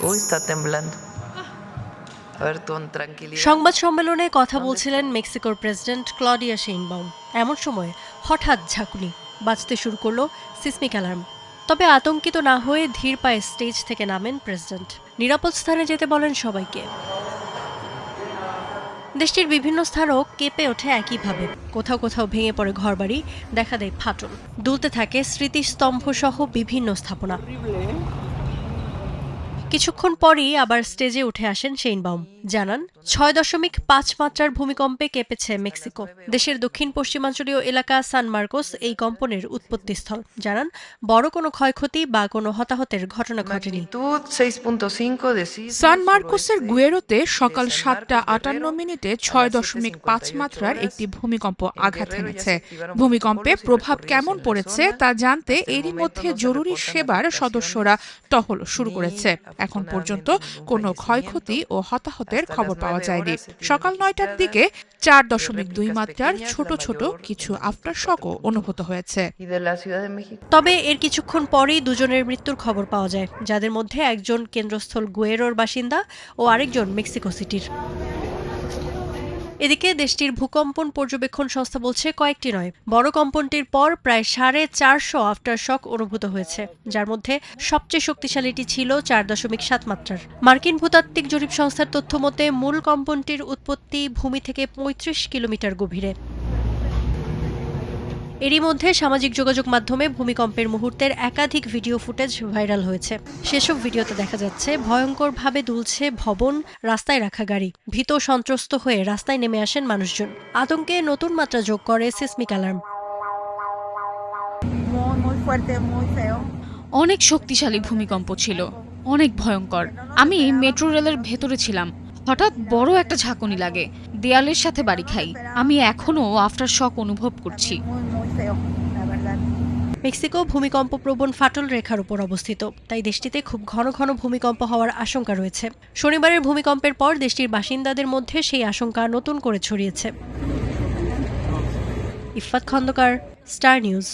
Uy, está temblando. A ver, con tranquilidad. সংবাদ সম্মেলনে কথা বলছিলেন মেক্সিকোর প্রেসিডেন্ট ক্লডিয়া শেইনবাউম। এমন সময় হঠাৎ ঝাঁকুনি, বাজতে শুরু করলো সিসমিক অ্যালার্ম। তবে আতঙ্কিত না হয়ে ধীর পায়ে স্টেজ থেকে নামেন প্রেসিডেন্ট। নিরাপদ স্থানে যেতে বলেন সবাইকে। দেশটির বিভিন্ন স্থানও কেঁপে ওঠে একইভাবে। কোথাও কোথাও ভেঙে পড়ে ঘরবাড়ি, দেখা দেয় ফাটল। দুলতে থাকে স্মৃতিস্তম্ভ সহ বিভিন্ন স্থাপনা। কিছুক্ষণ পরই আবার স্টেজে উঠে আসেন শেইনবাউম, জানান ৬.৫ মাত্রার ভূমিকম্পে কেঁপেছে মেক্সিকো। দেশের দক্ষিণ পশ্চিমাঞ্চলীয় এলাকা সান মার্কোস এই কম্পনের উৎপত্তিস্থল। জানান বড় কোনো ক্ষয়ক্ষতি বা কোনো হতাহতের ঘটনা ঘটেনি। Magnitud 6.5 de sismo. সান মার্কোসের গুয়েরোতে সকাল ৭টা ৫৮ মিনিটে ৬.৫ মাত্রার একটি ভূমিকম্প আঘাত হেনেছে। ভূমিকম্পে প্রভাব কেমন পড়েছে তা জানতে এরই মধ্যে জরুরি সেবার সদস্যরা টহল শুরু করেছে। এখন পর্যন্ত কোনো ক্ষয়ক্ষতি ও হতাহতের খবর পাওয়া যায়নি। সকাল ৯টার দিকে ৪.২ মাত্রার ছোট ছোট কিছু আফটার শকও অনুভূত হয়েছে। Y de la Ciudad de México. তবে এর কিছুক্ষণ পরেই দুজনের মৃত্যুর খবর পাওয়া যায়, যাদের মধ্যে একজন কেন্দ্রস্থল গুয়েরোর বাসিন্দা ও আরেকজন মেক্সিকো সিটির। এদিকে দেশটির ভূকম্পন পর্যবেক্ষণ সংস্থা বলছে কয়েকটি নয়, বড় কম্পনটির পর প্রায় 450 আফটার শক অনুভূত হয়েছে, যার মধ্যে সবচেয়ে শক্তিশালীটি ছিল 4.7 মাত্রার। মার্কিন ভূতাত্ত্বিক জরিপ সংস্থার তথ্য মতে মূল কম্পনটির উৎপত্তি ভূমি থেকে ৩৫ কিলোমিটার গভীরে। এরই মধ্যে সামাজিক যোগাযোগ মাধ্যমে ভূমিকম্পের মুহূর্তের একাধিক ভিডিও ফুটেজ ভাইরাল হয়েছে। সেসব ভিডিওতে দেখা যাচ্ছে ভয়ঙ্করভাবে দুলছে ভবন, রাস্তায় রাখা গাড়ি। ভীত সন্ত্রস্ত হয়ে রাস্তায় নেমে আসেন মানুষজন। আতঙ্কে নতুন মাত্রা যোগ করে সিসমিক অ্যালার্ম। অনেক শক্তিশালী ভূমিকম্প ছিল, অনেক ভয়ঙ্কর। আমি মেট্রো রেলের ভেতরে ছিলাম। হঠাৎ বড় একটা ঝাঁকুনি লাগে, দেয়ালের সাথে বাড়ি খাই। আমি এখনো আফটার শক অনুভব করছি। মেক্সিকো ভূমিকম্প প্রবণ ফাটল রেখার উপর অবস্থিত, তাই দেশটিতে খুব ঘন ঘন ভূমিকম্প হওয়ার আশঙ্কা রয়েছে। শনিবারের ভূমিকম্পের পর দেশটির বাসিন্দাদের মধ্যে সেই আশঙ্কা নতুন করে ছড়িয়েছে। Iffat Khandakar, Star news.